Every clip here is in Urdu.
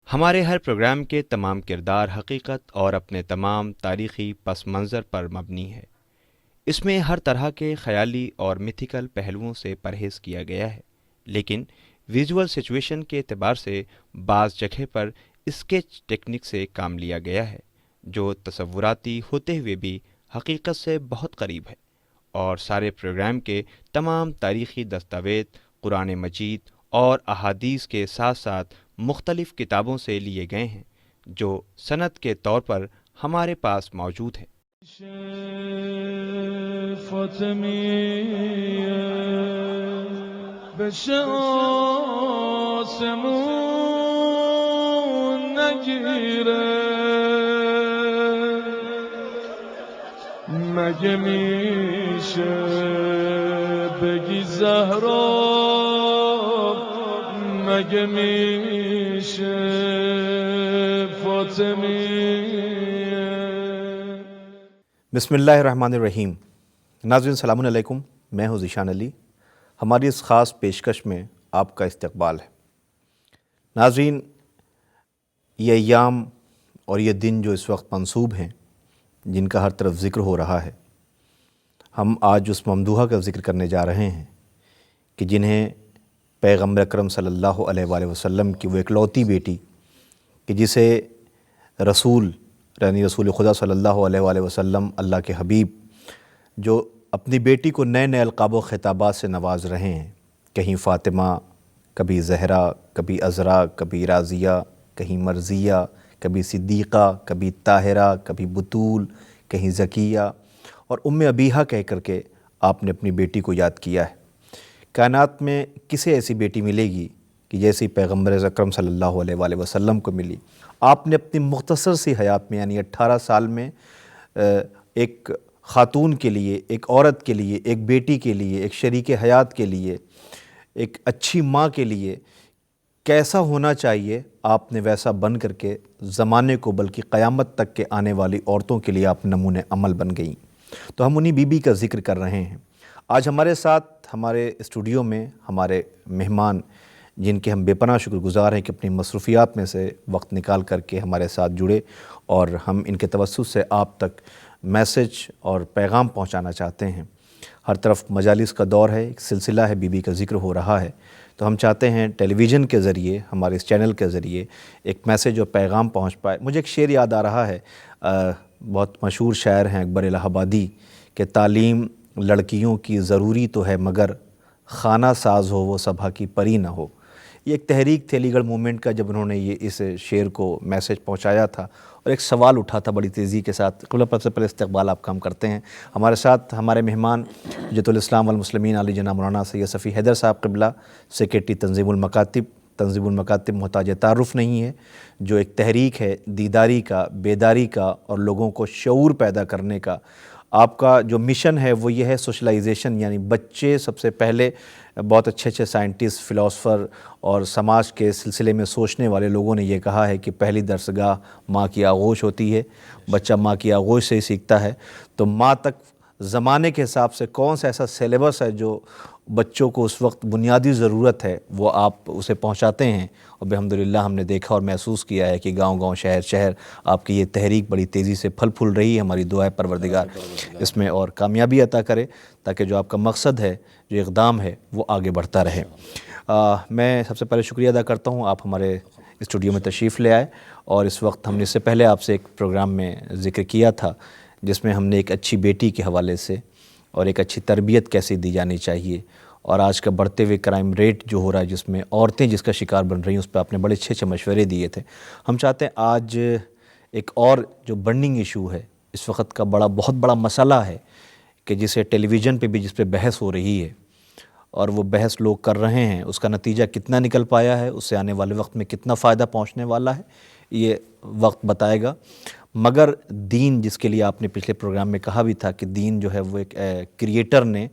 ہمارے ہر پروگرام کے تمام کردار حقیقت اور اپنے تمام تاریخی پس منظر پر مبنی ہے۔ اس میں ہر طرح کے خیالی اور میتھیکل پہلوؤں سے پرہیز کیا گیا ہے، لیکن ویژول سچویشن کے اعتبار سے بعض جگہ پر اسکیچ ٹیکنک سے کام لیا گیا ہے، جو تصوراتی ہوتے ہوئے بھی حقیقت سے بہت قریب ہے۔ اور سارے پروگرام کے تمام تاریخی دستاویز قرآن مجید اور احادیث کے ساتھ ساتھ مختلف کتابوں سے لیے گئے ہیں، جو سند کے طور پر ہمارے پاس موجود ہے۔ مگه میشه بگی زهرا مگه میشه فاطمیه۔ بسم اللہ الرحمن الرحیم۔ ناظرین السلام علیکم، میں ہوں ذیشان علی۔ ہماری اس خاص پیشکش میں آپ کا استقبال ہے۔ ناظرین، یہ ایام اور یہ دن جو اس وقت منسوب ہیں، جن کا ہر طرف ذکر ہو رہا ہے، ہم آج اس ممدوحہ کا ذکر کرنے جا رہے ہیں کہ جنہیں پیغمبر اکرم صلی اللہ علیہ وآلہ وسلم کی وہ اکلوتی بیٹی کہ جسے رسول خدا صلی اللہ علیہ وآلہ وسلم، اللہ کے حبیب، جو اپنی بیٹی کو نئے نئے القاب و خطابات سے نواز رہے ہیں، کہیں فاطمہ، کبھی زہرا، کبھی عذرا، کبھی راضیہ، کہیں مرضیہ، کبھی صدیقہ، کبھی طاہرہ، کبھی بطول، کہیں زکیہ، اور ام ابیہا کہہ کر کے آپ نے اپنی بیٹی کو یاد کیا ہے۔ کائنات میں کسے ایسی بیٹی ملے گی کہ جیسی پیغمبر اکرم صلی اللہ علیہ وآلہ وسلم کو ملی؟ آپ نے اپنی مختصر سی حیات میں، یعنی 18 سال میں، ایک خاتون کے لیے، ایک عورت کے لیے، ایک بیٹی کے لیے، ایک شریک حیات کے لیے، ایک اچھی ماں کے لیے کیسا ہونا چاہیے، آپ نے ویسا بن کر کے زمانے کو، بلکہ قیامت تک کے آنے والی عورتوں کے لیے آپ نمونے عمل بن گئیں۔ تو ہم انہی بی بی کا ذکر کر رہے ہیں۔ آج ہمارے ساتھ ہمارے اسٹوڈیو میں ہمارے مہمان، جن کے ہم بے پناہ شکر گزار ہیں کہ اپنی مصروفیات میں سے وقت نکال کر کے ہمارے ساتھ جڑے، اور ہم ان کے توسط سے آپ تک میسج اور پیغام پہنچانا چاہتے ہیں۔ ہر طرف مجالس کا دور ہے، ایک سلسلہ ہے، بی بی کا ذکر ہو رہا ہے، تو ہم چاہتے ہیں ٹیلی ویژن کے ذریعے، ہمارے اس چینل کے ذریعے ایک میسج اور پیغام پہنچ پائے۔ مجھے ایک شعر یاد آ رہا ہے، بہت مشہور شاعر ہیں اکبر الہ آبادی، کہ تعلیم لڑکیوں کی ضروری تو ہے مگر خانہ ساز ہو وہ صبا کی پری نہ ہو۔ یہ ایک تحریک تھی علی گڑھ موومنٹ کا، جب انہوں نے یہ اس شعر کو میسج پہنچایا تھا، اور ایک سوال اٹھا تھا بڑی تیزی کے ساتھ۔ قبلہ پر سے پہلے استقبال آپ کا ہم کرتے ہیں۔ ہمارے ساتھ ہمارے مہمان حجت الاسلام والمسلمین علی جناب مولانا سید صفی حیدر صاحب قبلہ، سیکریٹری تنظیم المکاتب۔ تنظیم المکاتب محتاج تعارف نہیں ہے، جو ایک تحریک ہے دیداری کا، بیداری کا، اور لوگوں کو شعور پیدا کرنے کا۔ آپ کا جو مشن ہے وہ یہ ہے سوشلائزیشن، یعنی بچے سب سے پہلے بہت اچھے اچھے سائنٹسٹ، فلاسفر اور سماج کے سلسلے میں سوچنے والے لوگوں نے یہ کہا ہے کہ پہلی درسگاہ ماں کی آغوش ہوتی ہے، بچہ ماں کی آغوش سے ہی سیکھتا ہے۔ تو ماں تک زمانے کے حساب سے کون سا ایسا سیلیبس ہے جو بچوں کو اس وقت بنیادی ضرورت ہے، وہ آپ اسے پہنچاتے ہیں، اور الحمدللہ ہم نے دیکھا اور محسوس کیا ہے کہ گاؤں گاؤں، شہر شہر آپ کی یہ تحریک بڑی تیزی سے پھل پھول رہی ہے۔ ہماری دعا ہے پروردگار اس میں اور کامیابی عطا کرے، تاکہ جو آپ کا مقصد ہے، جو اقدام ہے، وہ آگے بڑھتا رہے۔ میں سب سے پہلے شکریہ ادا کرتا ہوں، آپ ہمارے اسٹوڈیو میں تشریف لے آئے، اور اس وقت ہم نے اس سے پہلے آپ سے ایک پروگرام میں ذکر کیا تھا، جس میں ہم نے ایک اچھی بیٹی کے حوالے سے اور ایک اچھی تربیت کیسے دی جانی چاہیے، اور آج کا بڑھتے ہوئے کرائم ریٹ جو ہو رہا ہے، جس میں عورتیں جس کا شکار بن رہی ہیں، اس پہ آپ نے بڑے اچھے مشورے دیے تھے۔ ہم چاہتے ہیں آج ایک اور جو برننگ ایشو ہے، اس وقت کا بہت بڑا مسئلہ ہے، کہ جسے ٹیلی ویژن پہ بھی جس پہ بحث ہو رہی ہے، اور وہ بحث لوگ کر رہے ہیں، اس کا نتیجہ کتنا نکل پایا ہے، اس سے آنے والے وقت میں کتنا فائدہ پہنچنے والا ہے، یہ وقت بتائے گا۔ مگر دین، جس کے لیے آپ نے پچھلے پروگرام میں کہا بھی تھا کہ دین جو ہے وہ ایک کریٹر نے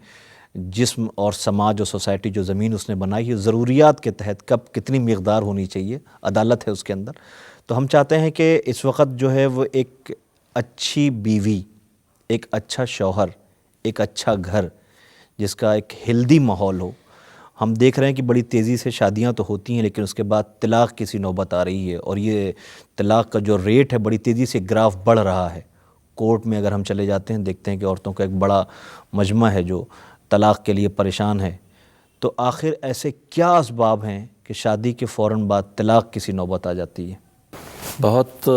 جسم اور سماج اور سوسائٹی، جو زمین اس نے بنائی ہے، ضروریات کے تحت کب کتنی مقدار ہونی چاہیے، عدالت ہے اس کے اندر۔ تو ہم چاہتے ہیں کہ اس وقت جو ہے وہ ایک اچھی بیوی، ایک اچھا شوہر، ایک اچھا گھر، جس کا ایک ہیلدی ماحول ہو، ہم دیکھ رہے ہیں کہ بڑی تیزی سے شادیاں تو ہوتی ہیں لیکن اس کے بعد طلاق کی سی نوبت آ رہی ہے، اور یہ طلاق کا جو ریٹ ہے بڑی تیزی سے گراف بڑھ رہا ہے۔ کورٹ میں اگر ہم چلے جاتے ہیں دیکھتے ہیں کہ عورتوں کا ایک بڑا مجمع ہے جو طلاق کے لیے پریشان ہے۔ تو آخر ایسے کیا اسباب ہیں کہ شادی کے فوراً بعد طلاق کی سی نوبت آ جاتی ہے؟ بہت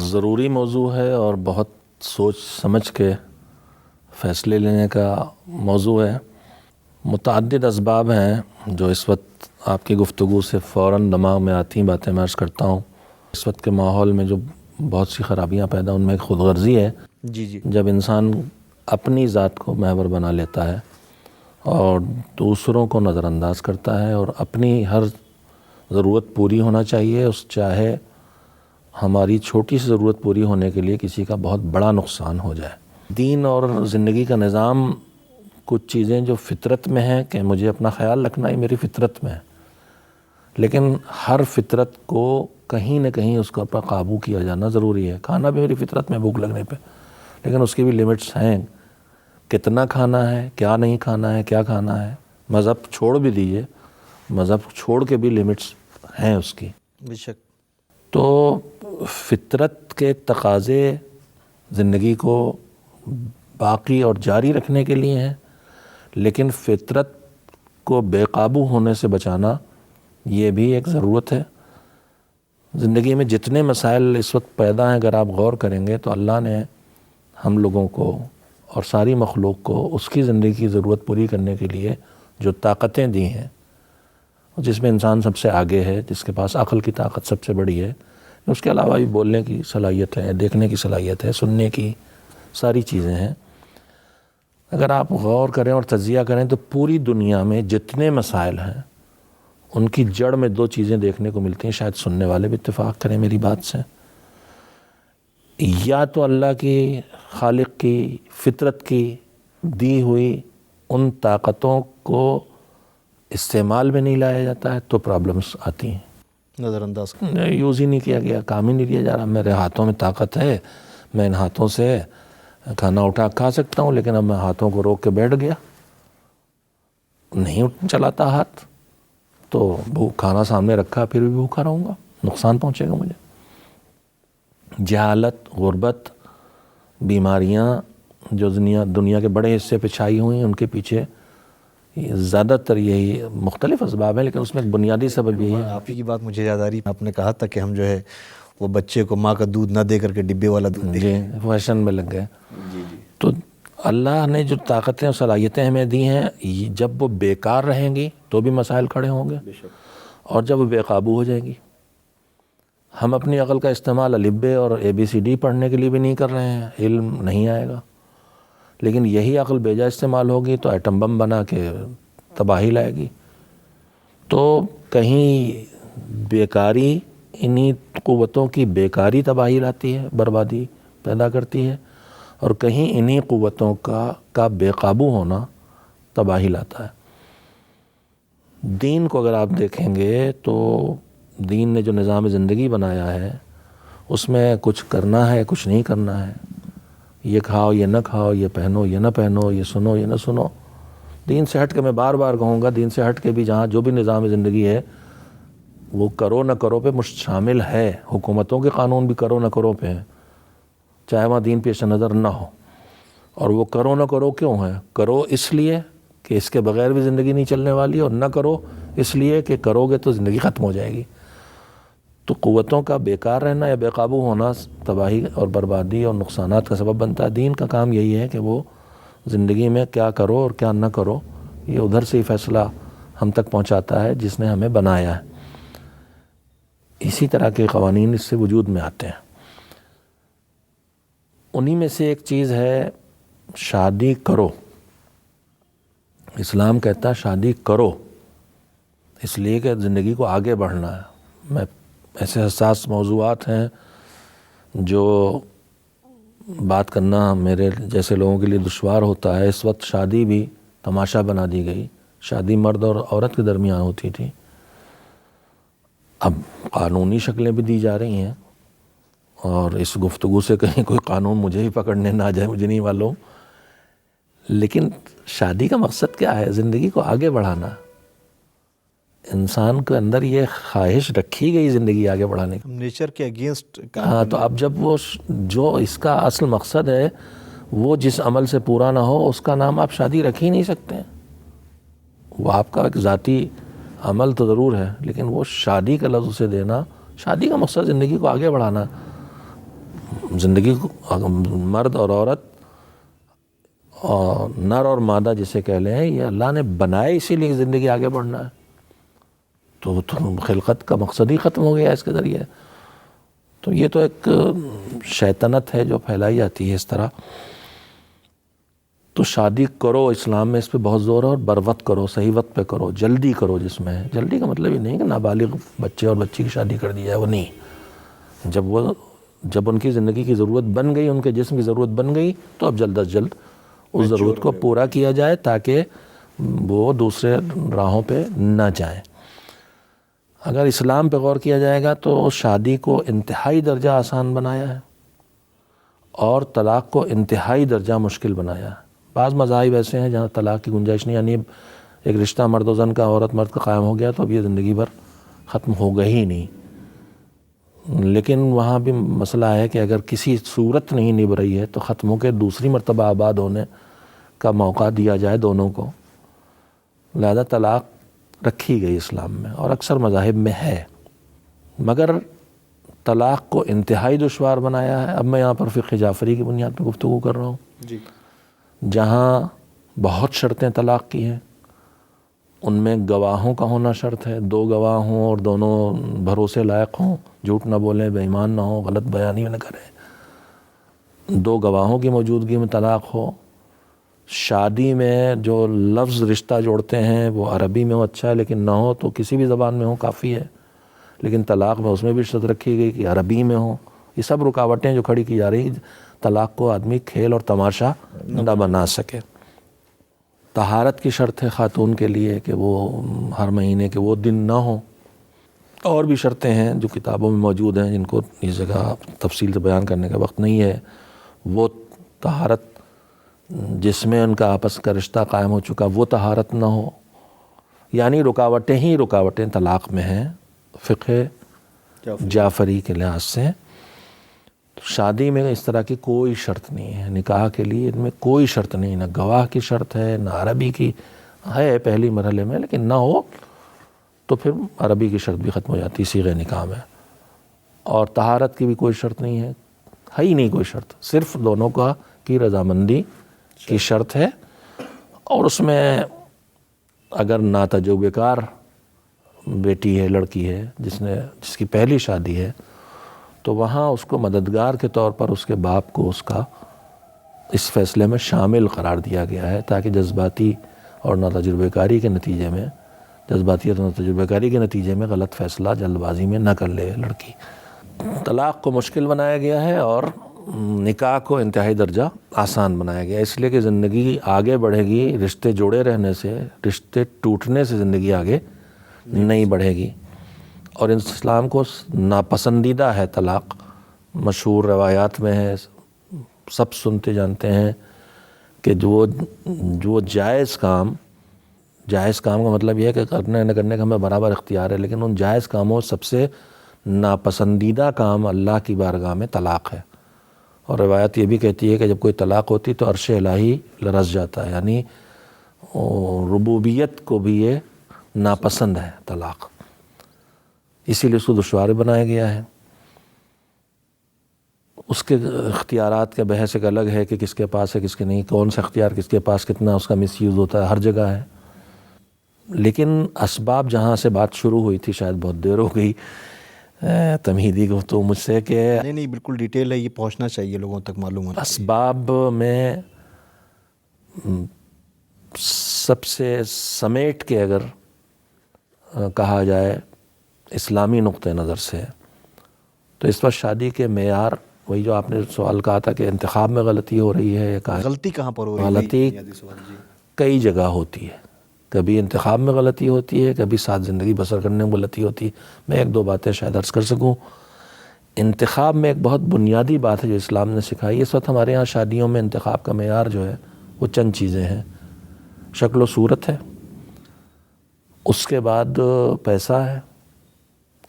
ضروری موضوع ہے اور بہت سوچ سمجھ کے فیصلے لینے کا موضوع ہے۔ متعدد اسباب ہیں جو اس وقت آپ کی گفتگو سے فوراً دماغ میں آتی ہیں باتیں میں عرض کرتا ہوں۔ اس وقت کے ماحول میں جو بہت سی خرابیاں پیدا، ان میں ایک خود غرضی ہے۔ جی جب انسان اپنی ذات کو محور بنا لیتا ہے اور دوسروں کو نظر انداز کرتا ہے اور اپنی ہر ضرورت پوری ہونا چاہیے، اس چاہے ہماری چھوٹی سی ضرورت پوری ہونے کے لیے کسی کا بہت بڑا نقصان ہو جائے۔ دین اور زندگی کا نظام کچھ چیزیں جو فطرت میں ہیں کہ مجھے اپنا خیال رکھنا ہی میری فطرت میں ہے، لیکن ہر فطرت کو کہیں نہ کہیں اس کا پر قابو کیا جانا ضروری ہے۔ کھانا بھی میری فطرت میں بھوک لگنے پہ، لیکن اس کی بھی لیمٹس ہیں، کتنا کھانا ہے، کیا نہیں کھانا ہے، کیا کھانا ہے۔ مذہب چھوڑ بھی دیجئے، مذہب چھوڑ کے بھی لیمٹس ہیں اس کی۔ بے شک۔ تو فطرت کے تقاضے زندگی کو باقی اور جاری رکھنے کے لیے ہیں، لیکن فطرت کو بے قابو ہونے سے بچانا یہ بھی ایک ضرورت ہے۔ زندگی میں جتنے مسائل اس وقت پیدا ہیں، اگر آپ غور کریں گے تو اللہ نے ہم لوگوں کو اور ساری مخلوق کو اس کی زندگی کی ضرورت پوری کرنے کے لیے جو طاقتیں دی ہیں، جس میں انسان سب سے آگے ہے، جس کے پاس عقل کی طاقت سب سے بڑی ہے، اس کے علاوہ بھی بولنے کی صلاحیت ہے، دیکھنے کی صلاحیت ہے، سننے کی ساری چیزیں ہیں۔ اگر آپ غور کریں اور تجزیہ کریں تو پوری دنیا میں جتنے مسائل ہیں ان کی جڑ میں دو چیزیں دیکھنے کو ملتی ہیں، شاید سننے والے بھی اتفاق کریں میری بات سے۔ یا تو اللہ کی، خالق کی، فطرت کی دی ہوئی ان طاقتوں کو استعمال میں نہیں لایا جاتا ہے تو پرابلمس آتی ہیں۔ نظر انداز یوز ہی نہیں کیا گیا، کام ہی نہیں لیا جا رہا۔ میرے ہاتھوں میں طاقت ہے، میں ان ہاتھوں سے کھانا اٹھا کھا سکتا ہوں، لیکن اب میں ہاتھوں کو روک کے بیٹھ گیا، نہیں چلاتا ہاتھ، تو کھانا سامنے رکھا پھر بھی بھوکا رہوں گا، نقصان پہنچے گا مجھے۔ جہالت، غربت، بیماریاں جو دنیا کے بڑے حصے پہ چھائی ہوئی ہیں، ان کے پیچھے زیادہ تر یہی مختلف اسباب ہیں، لیکن اس میں ایک بنیادی سبب یہی ہے۔ آپ ہی کی بات مجھے یاد آ رہی، آپ نے کہا تھا کہ ہم جو ہے وہ بچے کو ماں کا دودھ نہ دے کر کے ڈبے والا دودھ دے۔ جی، فیشن میں لگ گئے۔ تو اللہ نے جو طاقتیں اور صلاحیتیں ہمیں دی ہیں، جب وہ بیکار رہیں گی تو بھی مسائل کھڑے ہوں گے، اور جب وہ بے قابو ہو جائیں گی۔ ہم اپنی عقل کا استعمال الف اور ABCD پڑھنے کے لیے بھی نہیں کر رہے ہیں، علم نہیں آئے گا، لیکن یہی عقل بیجا استعمال ہوگی تو ایٹم بم بنا کے تباہی لائے گی۔ تو کہیں بیکاری، انہی قوتوں کی بیکاری تباہی لاتی ہے، بربادی پیدا کرتی ہے، اور کہیں انہی قوتوں کا بے قابو ہونا تباہی لاتا ہے۔ دین کو اگر آپ دیکھیں گے تو دین نے جو نظام زندگی بنایا ہے اس میں کچھ کرنا ہے، کچھ نہیں کرنا ہے، یہ کھاؤ یہ نہ کھاؤ، یہ پہنو یہ نہ پہنو، یہ سنو یہ نہ سنو۔ دین سے ہٹ کے، میں بار بار کہوں گا، دین سے ہٹ کے بھی جہاں جو بھی نظام زندگی ہے وہ کرو نہ کرو پہ شامل ہے۔ حکومتوں کے قانون بھی کرو نہ کرو پہ ہیں، چاہے وہاں دین پیش نظر نہ ہو۔ اور وہ کرو نہ کرو کیوں ہے؟ کرو اس لیے کہ اس کے بغیر بھی زندگی نہیں چلنے والی، اور نہ کرو اس لیے کہ کرو گے تو زندگی ختم ہو جائے گی۔ تو قوتوں کا بیکار رہنا یا بے قابو ہونا تباہی اور بربادی اور نقصانات کا سبب بنتا ہے۔ دین کا کام یہی ہے کہ وہ زندگی میں کیا کرو اور کیا نہ کرو، یہ ادھر سے ہی فیصلہ ہم تک پہنچاتا ہے جس نے ہمیں بنایا ہے۔ اسی طرح کے قوانین اس سے وجود میں آتے ہیں۔ انہی میں سے ایک چیز ہے شادی کرو۔ اسلام کہتا ہے شادی کرو، اس لیے کہ زندگی کو آگے بڑھنا ہے۔ میں ایسے حساس موضوعات ہیں جو بات کرنا میرے جیسے لوگوں کے لیے دشوار ہوتا ہے۔ اس وقت شادی بھی تماشا بنا دی گئی، شادی مرد اور عورت کے درمیان ہوتی تھی، اب قانونی شکلیں بھی دی جا رہی ہیں، اور اس گفتگو سے کہیں کوئی قانون مجھے ہی پکڑنے نہ جائے، مجھے نہیں معلوم۔ لیکن شادی کا مقصد کیا ہے؟ زندگی کو آگے بڑھانا، انسان کے اندر یہ خواہش رکھی گئی زندگی آگے بڑھانے کی. نیچر کے اگینسٹ. ہاں تو اب جب وہ جو اس کا اصل مقصد ہے وہ جس عمل سے پورا نہ ہو اس کا نام آپ شادی رکھ ہی نہیں سکتے ہیں. وہ آپ کا ایک ذاتی عمل تو ضرور ہے لیکن وہ شادی کا لفظ اسے دینا، شادی کا مقصد زندگی کو آگے بڑھانا. زندگی کو مرد اور عورت اور نر اور مادہ جسے کہہ لیں یہ اللہ نے بنائے اسی لیے زندگی آگے بڑھنا ہے. تو خلقت کا مقصد ہی ختم ہو گیا اس کے ذریعے. تو یہ تو ایک شیطنت ہے جو پھیلائی جاتی ہے اس طرح. تو شادی کرو، اسلام میں اس پہ بہت زور ہے، اور بر وقت کرو، صحیح وقت پہ کرو، جلدی کرو. جس میں جلدی کا مطلب یہ نہیں کہ نابالغ بچے اور بچی کی شادی کر دی جائے، وہ نہیں. جب ان کی زندگی کی ضرورت بن گئی، ان کے جسم کی ضرورت بن گئی تو اب جلد از جلد اس ضرورت کو پورا کیا جائے تاکہ وہ دوسرے راہوں پہ نہ جائیں. اگر اسلام پہ غور کیا جائے گا تو شادی کو انتہائی درجہ آسان بنایا ہے اور طلاق کو انتہائی درجہ مشکل بنایا ہے. بعض مذاہب ایسے ہیں جہاں طلاق کی گنجائش نہیں، یعنی ایک رشتہ مرد و زن کا، عورت مرد کا قائم ہو گیا تو اب یہ زندگی بھر ختم ہوگا ہی نہیں. لیکن وہاں بھی مسئلہ ہے کہ اگر کسی صورت نہیں نبھ رہی ہے تو ختم ہو کے دوسری مرتبہ آباد ہونے کا موقع دیا جائے دونوں کو. لہذا طلاق رکھی گئی اسلام میں اور اکثر مذاہب میں ہے، مگر طلاق کو انتہائی دشوار بنایا ہے. اب میں یہاں پر فقہ جعفری کی بنیاد پر گفتگو کر رہا ہوں جی. جہاں بہت شرطیں طلاق کی ہیں. ان میں گواہوں کا ہونا شرط ہے، 2 گواہ ہوں اور دونوں بھروسے لائق ہوں، جھوٹ نہ بولیں، بے ایمان نہ ہوں، غلط بیانی نہ کریں. 2 گواہوں کی موجودگی میں طلاق ہو. شادی میں جو لفظ رشتہ جوڑتے ہیں وہ عربی میں ہو اچھا ہے، لیکن نہ ہو تو کسی بھی زبان میں ہو کافی ہے. لیکن طلاق میں اس میں بھی شرط رکھی گئی کہ عربی میں ہو. یہ سب رکاوٹیں جو کھڑی کی جا رہی طلاق کو آدمی کھیل اور تماشا نہ بنا سکے. طہارت کی شرط ہے خاتون کے لیے کہ وہ ہر مہینے کے وہ دن نہ ہوں. اور بھی شرطیں ہیں جو کتابوں میں موجود ہیں جن کو اس جگہ تفصیل سے بیان کرنے کا وقت نہیں ہے. وہ طہارت جس میں ان کا آپس کا رشتہ قائم ہو چکا وہ طہارت نہ ہو. یعنی رکاوٹیں ہی رکاوٹیں طلاق میں ہیں فقہ جعفری کے لحاظ سے. شادی میں اس طرح کی کوئی شرط نہیں ہے. نکاح کے لیے ان میں کوئی شرط نہیں، نہ گواہ کی شرط ہے نہ عربی کی ہے پہلی مرحلے میں، لیکن نہ ہو تو پھر عربی کی شرط بھی ختم ہو جاتی صیغہ نکاح میں. اور طہارت کی بھی کوئی شرط نہیں ہے ہی نہیں کوئی شرط، صرف دونوں کا کی رضامندی کی شرط ہے. اور اس میں اگر ناتجربہ کار بیٹی ہے، لڑکی ہے جس کی پہلی شادی ہے تو وہاں اس کو مددگار کے طور پر اس کے باپ کو اس کا اس فیصلے میں شامل قرار دیا گیا ہے تاکہ جذباتی اور ناتجربہ کاری کے نتیجے میں غلط فیصلہ جلد بازی میں نہ کر لے لڑکی. طلاق کو مشکل بنایا گیا ہے اور نکاح کو انتہائی درجہ آسان بنایا گیا، اس لیے کہ زندگی آگے بڑھے گی رشتے جوڑے رہنے سے، رشتے ٹوٹنے سے زندگی آگے نہیں بڑھے گی. اور اسلام کو ناپسندیدہ ہے طلاق. مشہور روایات میں ہے، سب سنتے جانتے ہیں کہ جو جائز کام کا مطلب یہ ہے کہ کرنے نہ کرنے کا ہمیں برابر اختیار ہے، لیکن ان جائز کاموں سب سے ناپسندیدہ کام اللہ کی بارگاہ میں طلاق ہے. اور روایت یہ بھی کہتی ہے کہ جب کوئی طلاق ہوتی تو عرش الہی لرز جاتا ہے، یعنی ربوبیت کو بھی یہ ناپسند ہے طلاق، اسی لیے اس کو دشوار بنایا گیا ہے. اس کے اختیارات کا بحث ایک الگ ہے کہ کس کے پاس ہے کس کے نہیں، کون سا اختیار کس کے پاس کتنا اس کا مس یوز ہوتا ہے، ہر جگہ ہے. لیکن اسباب جہاں سے بات شروع ہوئی تھی، شاید بہت دیر ہو گئی تمہیدی گفتگو مجھ سے کہ نہیں بالکل ڈیٹیل ہے، یہ پہنچنا چاہیے لوگوں تک معلوم ہونا چاہیے. اسباب میں سب سے سمیٹ کے اگر کہا جائے اسلامی نقطہ نظر سے تو اس وقت شادی کے معیار، وہی جو آپ نے سوال کہا تھا کہ انتخاب میں غلطی ہو رہی ہے، غلطی کہاں پر ہو رہی ہے؟ غلطی کئی جگہ ہوتی ہے. کبھی انتخاب میں غلطی ہوتی ہے، کبھی ساتھ زندگی بسر کرنے میں غلطی ہوتی ہے. میں 1-2 باتیں شاید عرض کر سکوں. انتخاب میں ایک بہت بنیادی بات ہے جو اسلام نے سکھائی. اس وقت ہمارے ہاں شادیوں میں انتخاب کا معیار جو ہے وہ چند چیزیں ہیں. شکل و صورت ہے، اس کے بعد پیسہ ہے،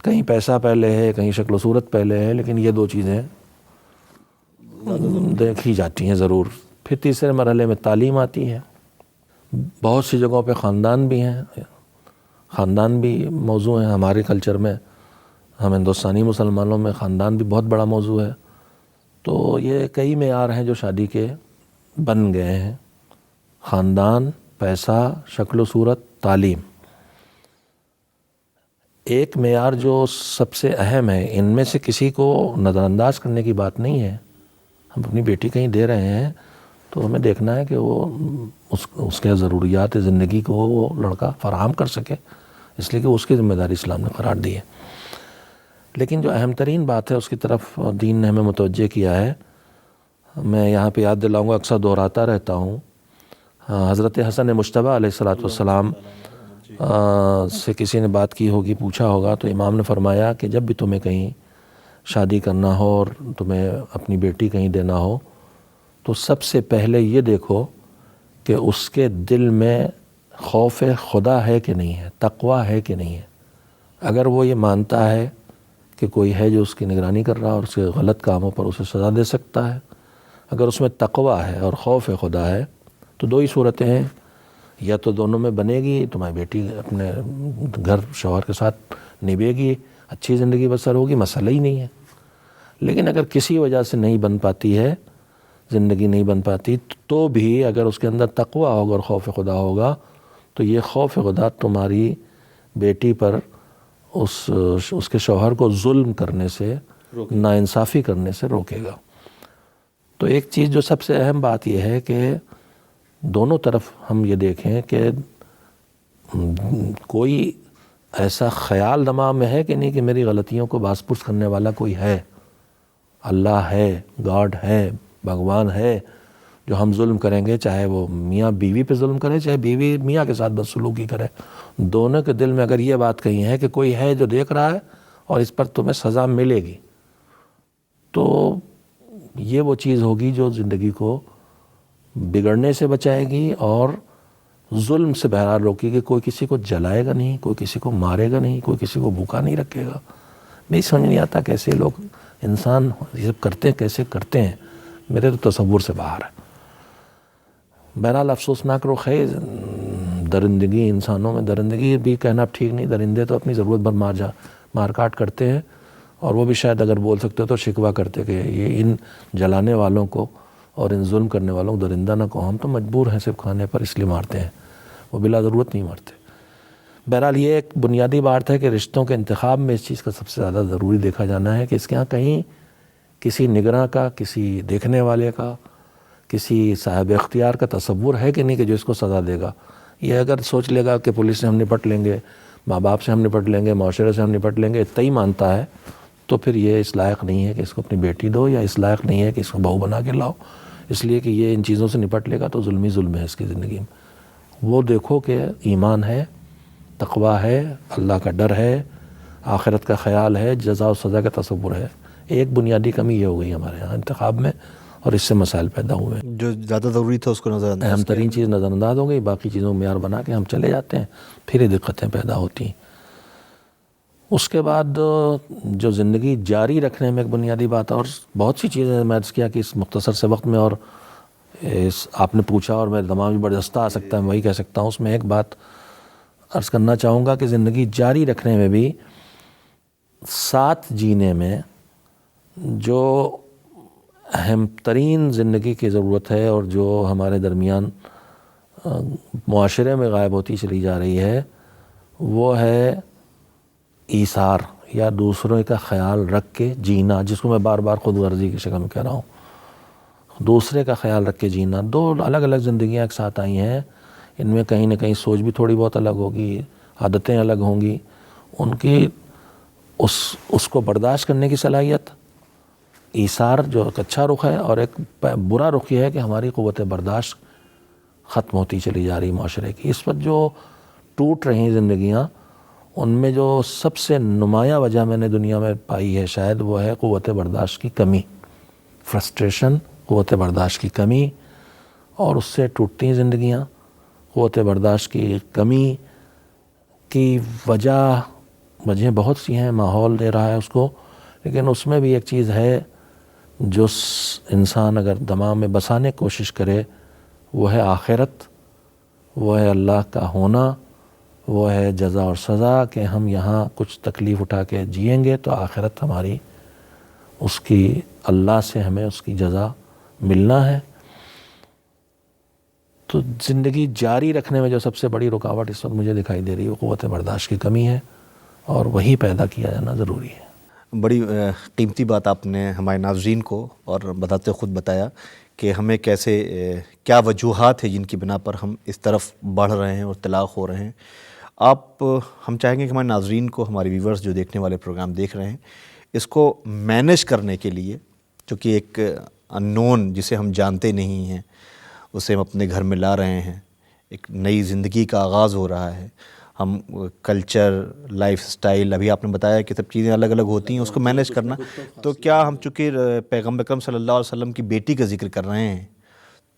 کہیں پیسہ پہلے ہے کہیں شکل و صورت پہلے ہے، لیکن یہ دو چیزیں دیکھی جاتی ہیں ضرور۔ پھر تیسرے مرحلے میں تعلیم آتی ہے، بہت سی جگہوں پہ خاندان بھی ہیں، خاندان بھی موضوع ہیں۔ ہمارے کلچر میں، ہم ہندوستانی مسلمانوں میں خاندان بھی بہت بڑا موضوع ہے۔ تو یہ کئی معیار ہیں جو شادی کے بن گئے ہیں: خاندان، پیسہ، شکل و صورت، تعلیم۔ ایک معیار جو سب سے اہم ہے، ان میں سے کسی کو نظر انداز کرنے کی بات نہیں ہے۔ ہم اپنی بیٹی کہیں دے رہے ہیں تو ہمیں دیکھنا ہے کہ وہ اس کے ضروریات زندگی کو وہ لڑکا فراہم کر سکے، اس لیے کہ اس کی ذمہ داری اسلام نے قرار دی ہے۔ لیکن جو اہم ترین بات ہے اس کی طرف دین نے ہمیں متوجہ کیا ہے۔ میں یہاں پہ یاد دلاؤں گا، اکثر دہراتا رہتا ہوں، حضرت حسن مجتبیٰ علیہ السلام سے کسی نے بات کی ہوگی، پوچھا ہوگا، تو امام نے فرمایا کہ جب بھی تمہیں کہیں شادی کرنا ہو اور تمہیں اپنی بیٹی کہیں دینا ہو تو سب سے پہلے یہ دیکھو کہ اس کے دل میں خوف خدا ہے کہ نہیں ہے، تقوی ہے کہ نہیں ہے۔ اگر وہ یہ مانتا ہے کہ کوئی ہے جو اس کی نگرانی کر رہا اور اس کے غلط کاموں پر اسے سزا دے سکتا ہے، اگر اس میں تقوی ہے اور خوف خدا ہے، تو دو ہی صورتیں ہیں، یا تو دونوں میں بنے گی، تمہاری بیٹی اپنے گھر شوہر کے ساتھ نبھے گی، اچھی زندگی بسر ہوگی، مسئلہ ہی نہیں ہے۔ لیکن اگر کسی وجہ سے نہیں بن پاتی ہے، زندگی نہیں بن پاتی، تو بھی اگر اس کے اندر تقوی ہوگا اور خوف خدا ہوگا تو یہ خوف خدا تمہاری بیٹی پر اس کے شوہر کو ظلم کرنے سے، ناانصافی کرنے سے روکے گا۔ تو ایک چیز جو سب سے اہم بات یہ ہے کہ دونوں طرف ہم یہ دیکھیں کہ کوئی ایسا خیال دماغ میں ہے کہ نہیں کہ میری غلطیوں کو باز پرس کرنے والا کوئی ہے، اللہ ہے، گاڈ ہے، بھگوان ہے، جو ہم ظلم کریں گے، چاہے وہ میاں بیوی پہ ظلم کرے، چاہے بیوی میاں کے ساتھ بدسلوکی کرے، دونوں کے دل میں اگر یہ بات کہی ہے کہ کوئی ہے جو دیکھ رہا ہے اور اس پر تمہیں سزا ملے گی، تو یہ وہ چیز ہوگی جو زندگی کو بگڑنے سے بچائے گی اور ظلم سے بہرحال روکے گی۔ کوئی کسی کو جلائے گا نہیں، کوئی کسی کو مارے گا نہیں، کوئی کسی کو بھوکا نہیں رکھے گا۔ میری سمجھ نہیں آتا کیسے لوگ انسان یہ سب کرتے ہیں، کیسے کرتے ہیں، میرے تو تصور سے باہر ہے۔ بہرحال افسوسناک رخ ہے درندگی انسانوں میں۔ درندگی بھی کہنا ٹھیک نہیں، درندے تو اپنی ضرورت بھر مار کاٹ کرتے ہیں، اور وہ بھی شاید اگر بول سکتے تو شکوہ کرتے کہ یہ ان جلانے والوں کو اور ان ظلم کرنے والوں کو درندہ نہ کہو، ہم تو مجبور ہیں صرف کھانے پر اس لیے مارتے ہیں، وہ بلا ضرورت نہیں مارتے۔ بہرحال یہ ایک بنیادی بات ہے کہ رشتوں کے انتخاب میں اس چیز کا سب سے زیادہ ضروری دیکھا جانا ہے کہ اس کے ہاں کہیں کسی نگراں کا، کسی دیکھنے والے کا، کسی صاحب اختیار کا تصور ہے کہ نہیں کہ جو اس کو سزا دے گا۔ یہ اگر سوچ لے گا کہ پولیس سے ہم نپٹ لیں گے، ماں باپ سے ہم نپٹ لیں گے، معاشرے سے ہم نپٹ لیں گے، اتنا ہی مانتا ہے، تو پھر یہ اس لائق نہیں ہے کہ اس کو اپنی بیٹی دو، یا اس لائق نہیں ہے کہ اس کو بہو بنا کے لاؤ، اس لیے کہ یہ ان چیزوں سے نپٹ لے گا تو ظلم ہی ظلم ہے اس کی زندگی میں۔ وہ دیکھو کہ ایمان ہے، تقوی ہے، اللہ کا ڈر ہے، آخرت کا خیال ہے، جزا و سزا کا تصور ہے۔ ایک بنیادی کمی یہ ہو گئی ہمارے ہاں انتخاب میں، اور اس سے مسائل پیدا ہوئے ہیں۔ جو زیادہ ضروری تھا اس کو نظر انداز اہم ترین چیز نظر انداز ہو گئی، باقی چیزوں کو معیار بنا کے ہم چلے جاتے ہیں، پھر یہ دقتیں پیدا ہوتی ہیں۔ اس کے بعد جو زندگی جاری رکھنے میں ایک بنیادی بات، اور بہت سی چیزیں میں عرض کیا کہ اس مختصر سے وقت میں، اور آپ نے پوچھا اور میرے دماغ میں بردستہ آ سکتا ہے، میں وہی کہہ سکتا ہوں۔ اس میں ایک بات عرض کرنا چاہوں گا کہ زندگی جاری رکھنے میں بھی، ساتھ جینے میں جو اہم ترین زندگی کی ضرورت ہے اور جو ہمارے درمیان معاشرے میں غائب ہوتی چلی جا رہی ہے، وہ ہے ایثار، یا دوسروں کا خیال رکھ کے جینا، جس کو میں بار بار خود غرضی کی شکل میں کہہ رہا ہوں۔ دوسرے کا خیال رکھ کے جینا۔ دو الگ الگ زندگیاں ایک ساتھ آئی ہیں، ان میں کہیں نہ کہیں سوچ بھی تھوڑی بہت الگ ہوگی، عادتیں الگ ہوں گی، ان کی اس کو برداشت کرنے کی صلاحیت، ایثار جو ایک اچھا رخ ہے، اور ایک برا رخ یہ ہے کہ ہماری قوت برداشت ختم ہوتی چلی جا رہی معاشرے کی۔ اس وقت جو ٹوٹ رہی ہیں زندگیاں، ان میں جو سب سے نمایاں وجہ میں نے دنیا میں پائی ہے شاید، وہ ہے قوت برداشت کی کمی، فرسٹریشن، قوت برداشت کی کمی، اور اس سے ٹوٹتی ہیں زندگیاں۔ قوت برداشت کی کمی کی وجہ بہت سی ہیں، ماحول دے رہا ہے اس کو، لیکن اس میں بھی ایک چیز ہے جو انسان اگر دماغ میں بسانے کی کوشش کرے، وہ ہے آخرت، وہ ہے اللہ کا ہونا، وہ ہے جزا اور سزا، کہ ہم یہاں کچھ تکلیف اٹھا کے جئیں گے تو آخرت ہماری اس کی اللہ سے ہمیں اس کی جزا ملنا ہے۔ تو زندگی جاری رکھنے میں جو سب سے بڑی رکاوٹ اس وقت مجھے دکھائی دے رہی ہے وہ قوت برداشت کی کمی ہے، اور وہی پیدا کیا جانا ضروری ہے۔ بڑی قیمتی بات آپ نے ہمارے ناظرین کو اور بتاتے خود بتایا کہ ہمیں کیسے کیا وجوہات ہیں جن کی بنا پر ہم اس طرف بڑھ رہے ہیں اور طلاق ہو رہے ہیں۔ ہم چاہیں گے کہ ہمارے ناظرین کو، ہمارے ویورز جو دیکھنے والے پروگرام دیکھ رہے ہیں، اس کو مینیج کرنے کے لیے، چونکہ ایک انون جسے ہم جانتے نہیں ہیں اسے ہم اپنے گھر میں لا رہے ہیں، ایک نئی زندگی کا آغاز ہو رہا ہے، ہم کلچر، لائف سٹائل، ابھی آپ نے بتایا کہ سب چیزیں الگ الگ ہوتی ہیں، اس کو مینیج کرنا، تو کیا ہم چونکہ پیغمبر اکرم صلی اللہ علیہ وسلم کی بیٹی کا ذکر کر رہے ہیں،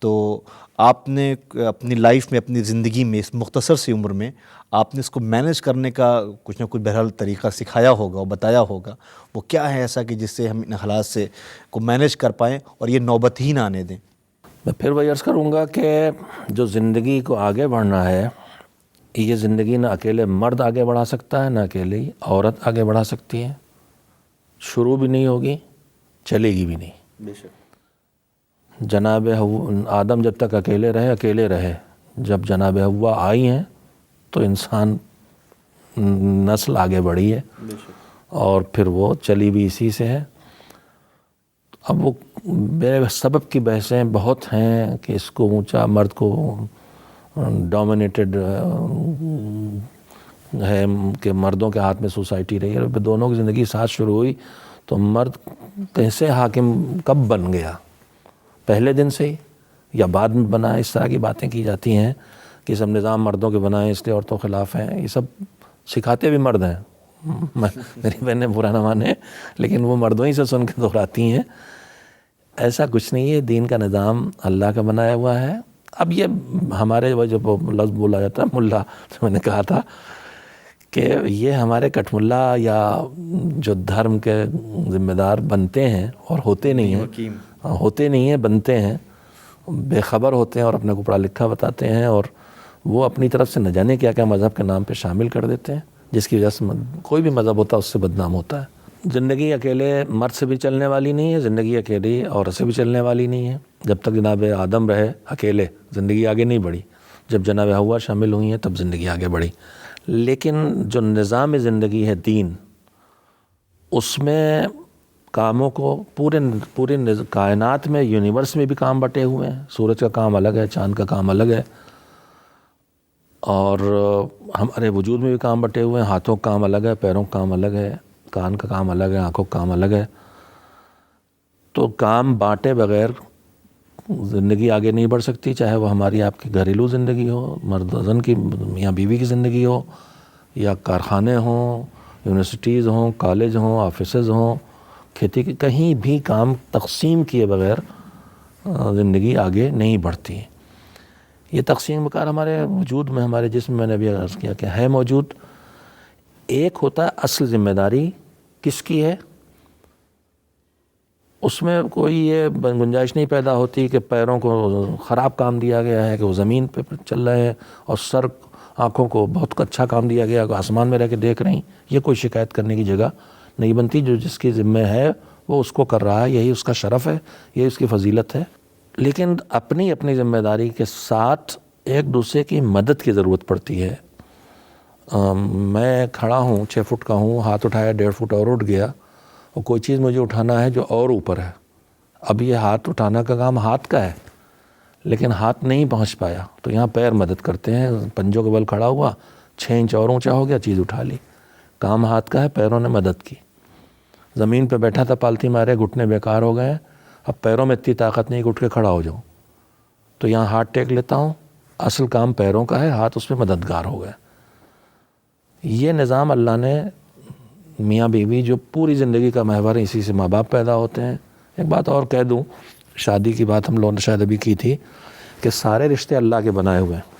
تو آپ نے اپنی لائف میں، اپنی زندگی میں، اس مختصر سی عمر میں آپ نے اس کو مینیج کرنے کا کچھ نہ کچھ بہرحال طریقہ سکھایا ہوگا اور بتایا ہوگا، وہ کیا ہے ایسا کہ جس سے ہم ان حالات سے کو مینیج کر پائیں اور یہ نوبت ہی نہ آنے دیں؟ میں پھر وہی عرض کروں گا کہ جو زندگی کو آگے بڑھنا ہے، یہ زندگی نہ اکیلے مرد آگے بڑھا سکتا ہے، نہ اکیلے عورت آگے بڑھا سکتی ہے، شروع بھی نہیں ہوگی، چلے گی بھی نہیں۔ بے شک۔ جناب آدم جب تک اکیلے رہے، جب جناب حوا آئی ہیں تو انسان نسل آگے بڑھی ہے، اور پھر وہ چلی بھی اسی سے ہے۔ اب وہ بے سبب کی بحثیں بہت ہیں کہ اس کو اونچا، مرد کو ڈومینیٹڈ ہے کہ مردوں کے ہاتھ میں سوسائٹی رہی ہے، دونوں کی زندگی ساتھ شروع ہوئی تو مرد کیسے حاکم کب بن گیا؟ پہلے دن سے ہی یا بعد میں بنا؟ اس طرح کی باتیں کی جاتی ہیں کہ سب نظام مردوں کے بنائے اس لیے عورتوں کے خلاف ہیں، یہ سب سکھاتے بھی مرد ہیں، میری بہنیں برا نہ مانے، لیکن وہ مردوں ہی سے سن کے دہراتی ہیں۔ ایسا کچھ نہیں ہے، دین کا نظام اللہ کا بنایا ہوا ہے۔ اب یہ ہمارے جب لفظ بولا جاتا ہے ملا، تو میں نے کہا تھا کہ یہ ہمارے کٹ ملا یا جو دھرم کے ذمہ دار بنتے ہیں اور ہوتے نہیں ہیں، بنتے ہیں، بے خبر ہوتے ہیں اور اپنے کو پڑھا لکھا بتاتے ہیں، اور وہ اپنی طرف سے نہ جانے کیا کیا مذہب کے نام پہ شامل کر دیتے ہیں، جس کی وجہ سے کوئی بھی مذہب ہوتا ہے اس سے بدنام ہوتا ہے۔ زندگی اکیلے مرد سے بھی چلنے والی نہیں ہے، زندگی اکیلی عورت سے بھی چلنے والی نہیں ہے۔ جب تک جناب آدم رہے اکیلے، زندگی آگے نہیں بڑھی، جب جناب حوا شامل ہوئی ہیں تب زندگی آگے بڑھی۔ لیکن جو نظام زندگی ہے دین، اس میں کاموں کو پورے کائنات میں، یونیورس میں بھی کام بٹے ہوئے ہیں، سورج کا کام الگ ہے، چاند کا کام الگ ہے، اور ہمارے وجود میں بھی کام بٹے ہوئے ہیں، ہاتھوں کا کام الگ ہے، پیروں کا کام الگ ہے، کان کا کام الگ ہے، آنکھوں کا کام الگ ہے۔ تو کام بانٹے بغیر زندگی آگے نہیں بڑھ سکتی، چاہے وہ ہماری آپ کی گھریلو زندگی ہو، مرد زن کی، میاں بیوی کی زندگی ہو، یا کارخانے ہوں، یونیورسٹیز ہوں، کالج ہوں، آفیسز ہوں، کھیتی کی، کہیں بھی کام تقسیم کیے بغیر زندگی آگے نہیں بڑھتی۔ یہ تقسیم کار ہمارے وجود میں، ہمارے جسم میں نے بھی عرض کیا کہ ہے موجود۔ ایک ہوتا ہے اصل ذمہ داری کس کی ہے، اس میں کوئی یہ گنجائش نہیں پیدا ہوتی کہ پیروں کو خراب کام دیا گیا ہے کہ وہ زمین پہ چل رہے ہیں، اور سر آنکھوں کو بہت اچھا کام دیا گیا کہ آسمان میں رہ کے دیکھ رہی، یہ کوئی شکایت کرنے کی جگہ نہیں بنتی۔ جو جس کی ذمہ ہے وہ اس کو کر رہا ہے، یہی اس کا شرف ہے، یہی اس کی فضیلت ہے۔ لیکن اپنی ذمہ داری کے ساتھ ایک دوسرے کی مدد کی ضرورت پڑتی ہے۔ میں کھڑا ہوں، 6 فٹ کا ہوں، ہاتھ اٹھایا 1.5 فٹ اور اٹھ گیا، اور کوئی چیز مجھے اٹھانا ہے جو اور اوپر ہے۔ اب یہ ہاتھ اٹھانا کا کام ہاتھ کا ہے، لیکن ہاتھ نہیں پہنچ پایا تو یہاں پیر مدد کرتے ہیں، پنجوں کے بل کھڑا ہوا، 6 انچ اور اونچا ہو گیا، چیز اٹھا لی۔ کام ہاتھ کا ہے، پیروں نے مدد کی۔ زمین پہ بیٹھا تھا پالتی مارے، گھٹنے بیکار ہو گئے، اب پیروں میں اتنی طاقت نہیں کہ اٹھ کے کھڑا ہو جاؤں، تو یہاں ہاتھ ٹیک لیتا ہوں، اصل کام پیروں کا ہے، ہاتھ اس پہ مددگار ہو گئے۔ یہ نظام اللہ نے، میاں بیوی جو پوری زندگی کا محور ہے، اسی سے ماں باپ پیدا ہوتے ہیں۔ ایک بات اور کہہ دوں، شادی کی بات ہم لوگوں نے شاید ابھی کی تھی، کہ سارے رشتے اللہ کے بنائے ہوئے ہیں۔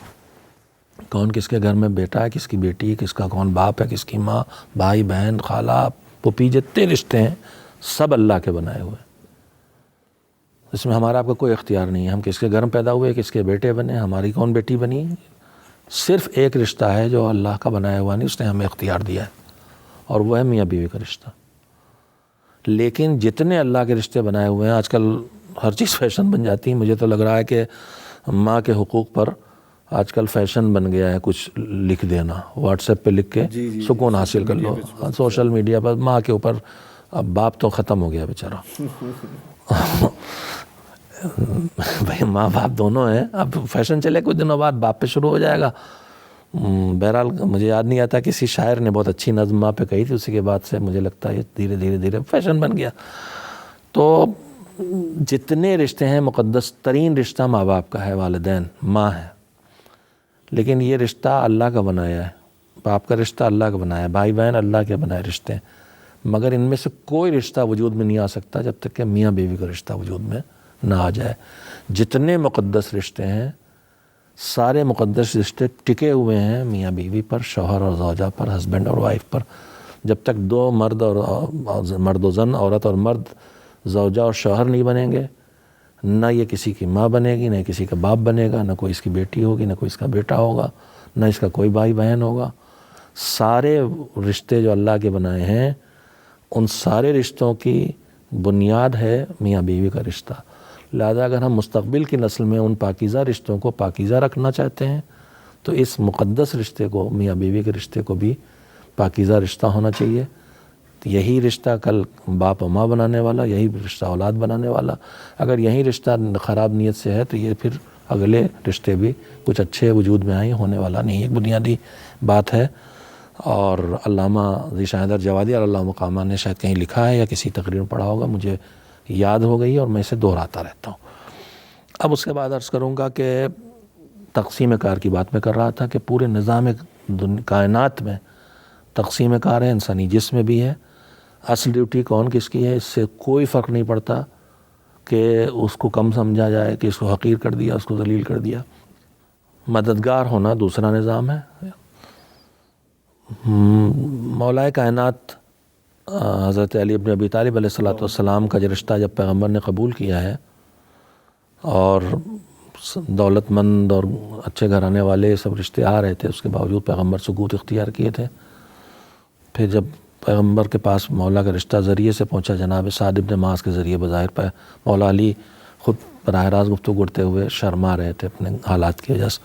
کون کس کے گھر میں بیٹا ہے، کس کی بیٹی ہے، کس کا کون باپ ہے، کس کی ماں، بھائی بہن، خالہ پھوپھی، جتنے رشتے ہیں سب اللہ کے بنائے ہوئے ہیں۔ اس میں ہمارا آپ کا کوئی اختیار نہیں ہے، ہم کس کے گھر میں پیدا ہوئے، کس کے بیٹے بنے، ہماری کون بیٹی بنی۔ صرف ایک رشتہ ہے جو اللہ کا بنایا ہوا نہیں، اس نے ہمیں اختیار دیا ہے، اور وہ ہے میاں بیوی کا رشتہ۔ لیکن جتنے اللہ کے رشتے بنائے ہوئے ہیں، آج کل ہر چیز فیشن بن جاتی ہے۔ مجھے تو لگ رہا ہے کہ ماں کے حقوق پر آج کل فیشن بن گیا ہے کچھ لکھ دینا، واٹس ایپ پہ لکھ کے سکون حاصل کر لو، سوشل میڈیا پر ماں کے اوپر۔ اب باپ تو ختم ہو گیا بیچارہ، بھائی ماں باپ دونوں ہیں، اب فیشن چلے کچھ دنوں بعد باپ پہ شروع ہو جائے گا۔ بہرحال مجھے یاد نہیں آتا، کسی شاعر نے بہت اچھی نظم ماں پہ کہی تھی، اسی کے بعد سے مجھے لگتا ہے یہ دھیرے دھیرے دھیرے فیشن بن گیا۔ تو جتنے رشتے ہیں، مقدس ترین رشتہ ماں باپ کا ہے، والدین، ماں ہے، لیکن یہ رشتہ اللہ کا بنایا ہے۔ باپ کا رشتہ اللہ کا بنایا ہے، بھائی بہن اللہ کے بنائے رشتے ہیں، مگر ان میں سے کوئی رشتہ وجود میں نہیں آ سکتا جب تک کہ میاں بیوی کا رشتہ وجود میں نہ آ جائے۔ جتنے مقدس رشتے ہیں، سارے مقدس رشتے ٹکے ہوئے ہیں میاں بیوی پر، شوہر اور زوجہ پر، ہسبینڈ اور وائف پر۔ جب تک دو مرد و زن، عورت اور مرد، زوجہ اور شوہر نہیں بنیں گے، نہ یہ کسی کی ماں بنے گی، نہ کسی کا باپ بنے گا، نہ کوئی اس کی بیٹی ہوگی، نہ کوئی اس کا بیٹا ہوگا، نہ اس کا کوئی بھائی بہن ہوگا۔ سارے رشتے جو اللہ کے بنائے ہیں، ان سارے رشتوں کی بنیاد ہے میاں بیوی کا رشتہ۔ لہذا اگر ہم مستقبل کی نسل میں ان پاکیزہ رشتوں کو پاکیزہ رکھنا چاہتے ہیں تو اس مقدس رشتے کو، میاں بیوی کے رشتے کو بھی پاکیزہ رشتہ ہونا چاہیے۔ یہی رشتہ کل باپ و ماں بنانے والا، یہی رشتہ اولاد بنانے والا۔ اگر یہی رشتہ خراب نیت سے ہے تو یہ پھر اگلے رشتے بھی کچھ اچھے وجود میں آئیں ہونے والا نہیں۔ ایک بنیادی بات ہے، اور علامہ ذیشان حیدر جوادی اور علامہ مقامہ نے شاید کہیں لکھا ہے یا کسی تقریر میں پڑھا ہوگا، مجھے یاد ہو گئی اور میں اسے دہراتا رہتا ہوں۔ اب اس کے بعد عرض کروں گا کہ تقسیم کار کی بات میں کر رہا تھا کہ پورے نظام کائنات میں تقسیم کار ہے، انسانی جسم میں بھی ہے۔ اصل ڈیوٹی کون کس کی ہے، اس سے کوئی فرق نہیں پڑتا کہ اس کو کم سمجھا جائے، کہ اس کو حقیر کر دیا، اس کو ذلیل کر دیا۔ مددگار ہونا دوسرا نظام ہے۔ مولا کائنات حضرت علی بن ابی طالب علیہ السلام کا جو رشتہ جب پیغمبر نے قبول کیا ہے، اور دولت مند اور اچھے گھرانے والے سب رشتے آ رہے تھے، اس کے باوجود پیغمبر سکوت اختیار کیے تھے۔ پھر جب پیغمبر کے پاس مولا کا رشتہ ذریعے سے پہنچا، جناب سعد بن معاذ کے ذریعے، بظاہر پہ مولا علی خود براہ راست گفتگو کرتے ہوئے شرما رہے تھے اپنے حالات کی وجہ سے،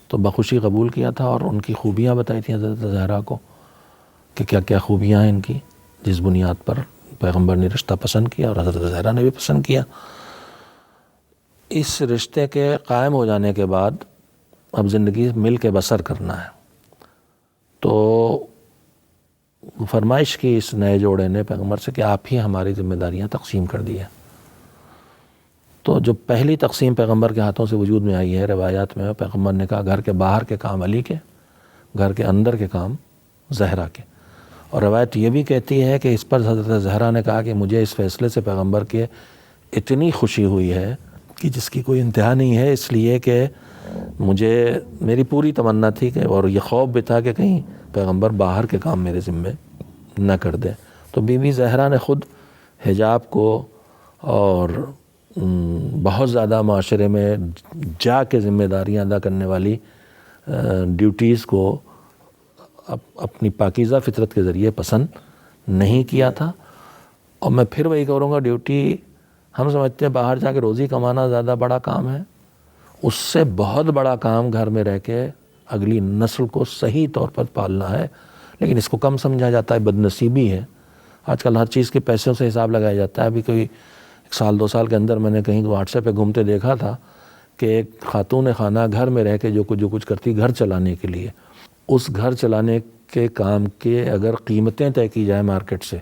تو بخوشی قبول کیا تھا، اور ان کی خوبیاں بتائی تھیں حضرت زہرا کو کہ کیا کیا خوبیاں ہیں ان کی، جس بنیاد پر پیغمبر نے رشتہ پسند کیا اور حضرت زہرا نے بھی پسند کیا۔ اس رشتے کے قائم ہو جانے کے بعد اب زندگی مل کے بسر کرنا ہے، تو فرمائش کی اس نئے جوڑے نے پیغمبر سے کہ آپ ہی ہماری ذمہ داریاں تقسیم کر دی ہیں۔ تو جو پہلی تقسیم پیغمبر کے ہاتھوں سے وجود میں آئی ہے روایات میں، پیغمبر نے کہا گھر کے باہر کے کام علی کے، گھر کے اندر کے کام زہرا کے۔ اور روایت یہ بھی کہتی ہے کہ اس پر حضرت زہرا نے کہا کہ مجھے اس فیصلے سے پیغمبر کے اتنی خوشی ہوئی ہے کہ جس کی کوئی انتہا نہیں ہے، اس لیے کہ مجھے میری پوری تمنا تھی کہ، اور یہ خوف بھی تھا کہ کہیں پیغمبر باہر کے کام میرے ذمے نہ کر دے۔ تو بی بی زہرا نے خود حجاب کو اور بہت زیادہ معاشرے میں جا کے ذمہ داریاں ادا کرنے والی ڈیوٹیز کو اپنی پاکیزہ فطرت کے ذریعے پسند نہیں کیا تھا۔ اور میں پھر وہی کروں گا، ڈیوٹی ہم سمجھتے ہیں باہر جا کے روزی کمانا زیادہ بڑا کام ہے، اس سے بہت بڑا کام گھر میں رہ کے اگلی نسل کو صحیح طور پر پالنا ہے، لیکن اس کو کم سمجھا جاتا ہے، بد نصیبی ہے۔ آج کل ہر چیز کے پیسوں سے حساب لگایا جاتا ہے۔ ابھی کوئی 1 سال 2 سال کے اندر میں نے کہیں واٹس ایپ پہ گھومتے دیکھا تھا کہ ایک خاتون خانہ گھر میں رہ کے جو کچھ کرتی گھر چلانے کے لیے، اس گھر چلانے کے کام کے اگر قیمتیں طے کی جائے مارکیٹ سے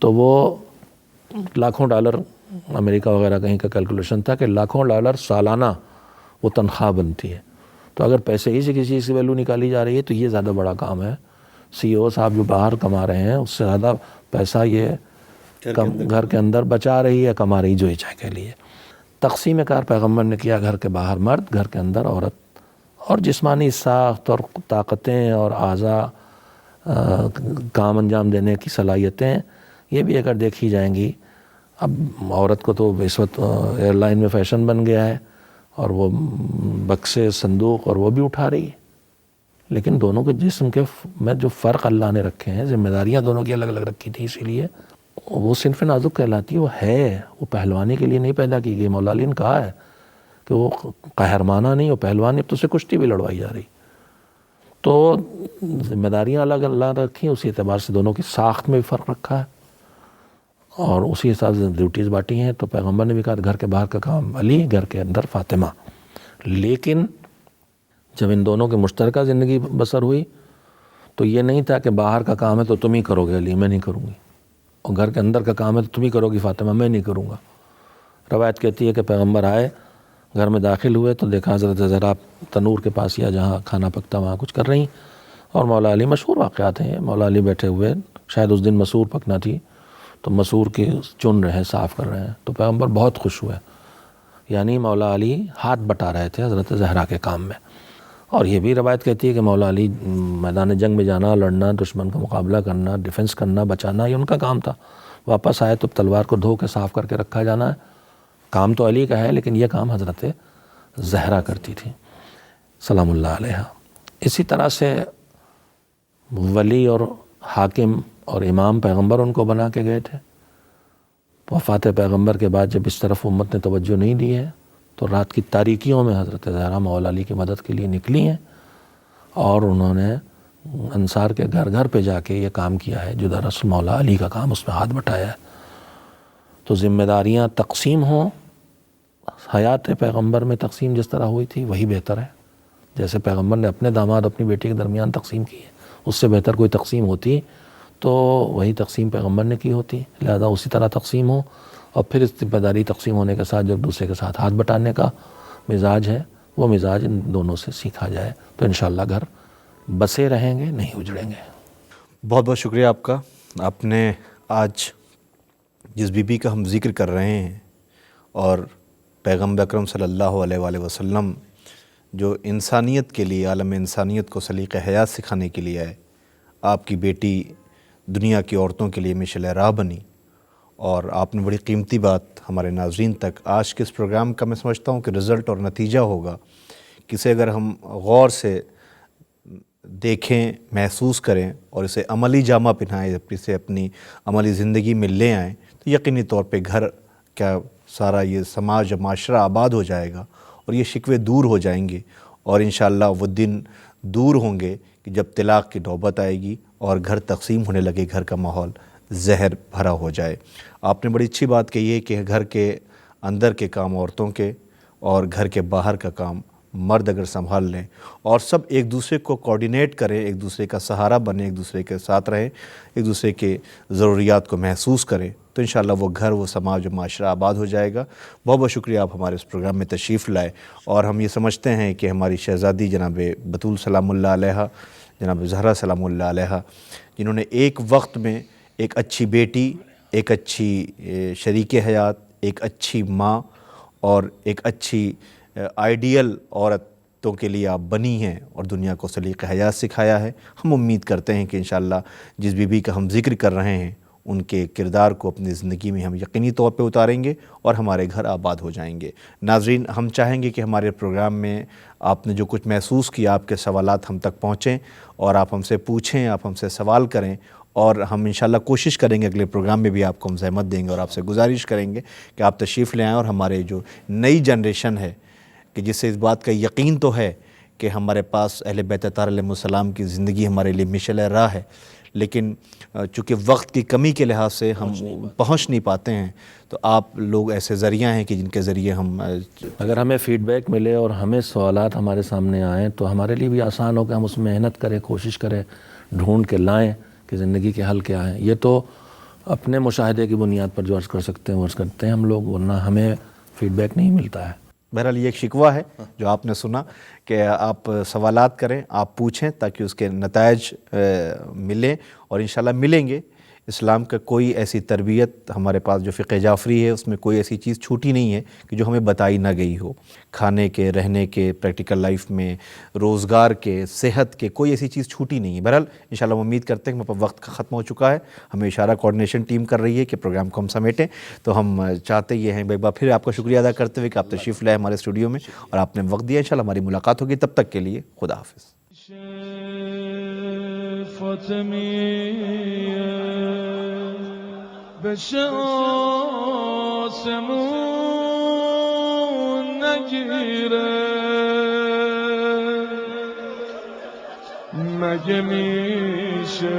تو وہ لاکھوں ڈالر، امریکہ وغیرہ کہیں کا کیلکولیشن تھا کہ لاکھوں ڈالر سالانہ وہ تنخواہ بنتی ہے۔ تو اگر پیسے ہی سے کسی چیز کی ویلیو نکالی جا رہی ہے تو یہ زیادہ بڑا کام ہے۔ سی او صاحب جو باہر کما رہے ہیں اس سے زیادہ پیسہ یہ گھر کے اندر بچا رہی ہے، کما رہی، جو ہی چاہے کہہ لیے۔ تقسیم کار پیغمبر نے کیا، گھر کے باہر مرد، گھر کے اندر عورت اور جسمانی ساخت اور طاقتیں اور اعضاء کام انجام دینے کی صلاحیتیں یہ بھی اگر دیکھی جائیں گی. اب عورت کو تو اس وقت ایئر لائن میں فیشن بن گیا ہے اور وہ بکسے صندوق اور وہ بھی اٹھا رہی ہے، لیکن دونوں کے جسم کے میں جو فرق اللہ نے رکھے ہیں، ذمہ داریاں دونوں کی الگ الگ رکھی تھی، اسی لیے وہ صنف نازک کہلاتی ہے. وہ ہے، وہ پہلوانی کے لیے نہیں پیدا کی گئی. مولا علی نے کہا ہے کہ وہ قہرمانہ نہیں، وہ پہلوانی، اب تو اسے کشتی بھی لڑوائی جا رہی. تو ذمہ داریاں الگ اللہ نے رکھی ہیں، اسی اعتبار سے دونوں کی ساخت میں بھی فرق رکھا ہے اور اسی حساب سے ڈیوٹیز بانٹی ہیں. تو پیغمبر نے بھی کہا گھر کے باہر کا کام علی، گھر کے اندر فاطمہ. لیکن جب ان دونوں کی مشترکہ زندگی بسر ہوئی تو یہ نہیں تھا کہ باہر کا کام ہے تو تم ہی کرو گے علی، میں نہیں کروں گی، اور گھر کے اندر کا کام ہے تو تم ہی کرو گی فاطمہ، میں نہیں کروں گا. روایت کہتی ہے کہ پیغمبر آئے، گھر میں داخل ہوئے تو دیکھا حضرت زہرا تنور کے پاس یا جہاں کھانا پکتا وہاں کچھ کر رہی، اور مولا علی، مشہور واقعات ہیں، مولا علی بیٹھے ہوئے، شاید اس دن مسور پکنا تھی تو مسور کی چن رہے ہیں، صاف کر رہے ہیں. تو پیغمبر بہت خوش ہوئے، یعنی مولا علی ہاتھ بٹا رہے تھے حضرت زہرا کے کام میں. اور یہ بھی روایت کہتی ہے کہ مولا علی میدان جنگ میں جانا، لڑنا، دشمن کا مقابلہ کرنا، ڈیفنس کرنا، بچانا، یہ ان کا کام تھا. واپس آئے تو تلوار کو دھو کے صاف کر کے رکھا جانا ہے. کام تو علی کا ہے لیکن یہ کام حضرت زہرا کرتی تھی سلام اللہ علیہا. اسی طرح سے ولی اور حاکم اور امام پیغمبر ان کو بنا کے گئے تھے. وفات پیغمبر کے بعد جب اس طرف امت نے توجہ نہیں دی ہے تو رات کی تاریکیوں میں حضرت زہرا مولا علی کی مدد کے لیے نکلی ہیں اور انہوں نے انصار کے گھر گھر پہ جا کے یہ کام کیا ہے جو دراصل مولا علی کا کام، اس میں ہاتھ بٹایا ہے. تو ذمہ داریاں تقسیم ہوں، حیات پیغمبر میں تقسیم جس طرح ہوئی تھی وہی بہتر ہے. جیسے پیغمبر نے اپنے داماد اپنی بیٹی کے درمیان تقسیم کی ہے، اس سے بہتر کوئی تقسیم ہوتی تو وہی تقسیم پیغمبر نے کی ہوتی. لہذا اسی طرح تقسیم ہو، اور پھر اس ذمہ داری تقسیم ہونے کے ساتھ جو دوسرے کے ساتھ ہاتھ بٹانے کا مزاج ہے وہ مزاج ان دونوں سے سیکھا جائے تو انشاءاللہ گھر بسے رہیں گے، نہیں اجڑیں گے. بہت بہت شکریہ آپ کا. آپ نے آج جس بی بی کا ہم ذکر کر رہے ہیں اور پیغمبر اکرم صلی اللہ علیہ وآلہ وسلم جو انسانیت کے لیے، عالم انسانیت کو سلیقہ حیات سکھانے کے لیے آئے، آپ کی بیٹی دنیا کی عورتوں کے لیے مشعل راہ بنی، اور آپ نے بڑی قیمتی بات ہمارے ناظرین تک آج کے اس پروگرام کا میں سمجھتا ہوں کہ رزلٹ اور نتیجہ ہوگا کہ اسے اگر ہم غور سے دیکھیں، محسوس کریں اور اسے عملی جامہ پہنائیں، اسے اپنی عملی زندگی میں لے آئیں تو یقینی طور پہ گھر کیا سارا یہ سماج اور معاشرہ آباد ہو جائے گا اور یہ شکوے دور ہو جائیں گے. اور انشاءاللہ وہ دن دور ہوں گے کہ جب طلاق کی نوبت آئے گی اور گھر تقسیم ہونے لگے، گھر کا ماحول زہر بھرا ہو جائے. آپ نے بڑی اچھی بات کہی ہے کہ گھر کے اندر کے کام عورتوں کے اور گھر کے باہر کا کام مرد اگر سنبھال لیں اور سب ایک دوسرے کو کوآرڈینیٹ کریں، ایک دوسرے کا سہارا بنیں، ایک دوسرے کے ساتھ رہیں، ایک دوسرے کے ضروریات کو محسوس کریں تو انشاءاللہ وہ گھر، وہ سماج و معاشرہ آباد ہو جائے گا. بہت بہت شکریہ آپ ہمارے اس پروگرام میں تشریف لائے. اور ہم یہ سمجھتے ہیں کہ ہماری شہزادی جناب بطول سلام اللہ علیہ، جناب زہرا سلام اللہ علیہ، جنہوں نے ایک وقت میں ایک اچھی بیٹی، ایک اچھی شریک حیات، ایک اچھی ماں اور ایک اچھی آئیڈیل عورتوں کے لیے آپ بنی ہیں اور دنیا کو سلیقہ حیات سکھایا ہے. ہم امید کرتے ہیں کہ انشاءاللہ جس بی بی کا ہم ذکر کر رہے ہیں ان کے کردار کو اپنی زندگی میں ہم یقینی طور پہ اتاریں گے اور ہمارے گھر آباد ہو جائیں گے. ناظرین، ہم چاہیں گے کہ ہمارے پروگرام میں آپ نے جو کچھ محسوس کیا، آپ کے سوالات ہم تک پہنچیں اور آپ ہم سے پوچھیں، آپ ہم سے سوال کریں، اور ہم انشاءاللہ کوشش کریں گے اگلے پروگرام میں بھی آپ کو ہم زحمت دیں گے اور آپ سے گزارش کریں گے کہ آپ تشریف لے آئیں اور ہمارے جو نئی جنریشن ہے کہ جس سے اس بات کا یقین تو ہے کہ ہمارے پاس اہل بیت اطہار علیہ السلام کی زندگی ہمارے لیے مشعل راہ ہے، لیکن چونکہ وقت کی کمی کے لحاظ سے ہم پہنچ نہیں پاتے ہیں، تو آپ لوگ ایسے ذریعہ ہیں کہ جن کے ذریعے ہم اگر ہمیں فیڈ بیک ملے اور ہمیں سوالات ہمارے سامنے آئیں تو ہمارے لیے بھی آسان ہو کہ ہم اس میں محنت کریں، کوشش کریں، ڈھونڈ کے لائیں کہ زندگی کے حل کیا ہیں. یہ تو اپنے مشاہدے کی بنیاد پر جو عرض کر سکتے ہیں وہ عرض کرتے ہیں ہم لوگ، ورنہ ہمیں فیڈ بیک نہیں ملتا ہے. بہرحال یہ ایک شکوہ ہے جو آپ نے سنا کہ آپ سوالات کریں، آپ پوچھیں تاکہ اس کے نتائج ملیں، اور انشاءاللہ ملیں گے. اسلام کا کوئی ایسی تربیت ہمارے پاس جو فقہ جعفری ہے اس میں کوئی ایسی چیز چھوٹی نہیں ہے کہ جو ہمیں بتائی نہ گئی ہو. کھانے کے، رہنے کے، پریکٹیکل لائف میں، روزگار کے، صحت کے، کوئی ایسی چیز چھوٹی نہیں ہے. بہرحال انشاءاللہ ہم امید کرتے ہیں کہ وقت ختم ہو چکا ہے. ہمیں اشارہ کوارڈینیشن ٹیم کر رہی ہے کہ پروگرام کو ہم سمیٹیں، تو ہم چاہتے یہ ہیں ایک بار پھر آپ کا شکریہ ادا کرتے ہوئے کہ آپ تشریف لائے ہمارے اسٹوڈیو میں اور آپ نے وقت دیا. انشاءاللہ ہماری ملاقات ہوگی، تب تک کے لیے خدا حافظ. بشه آسمون نگیره مگه میشه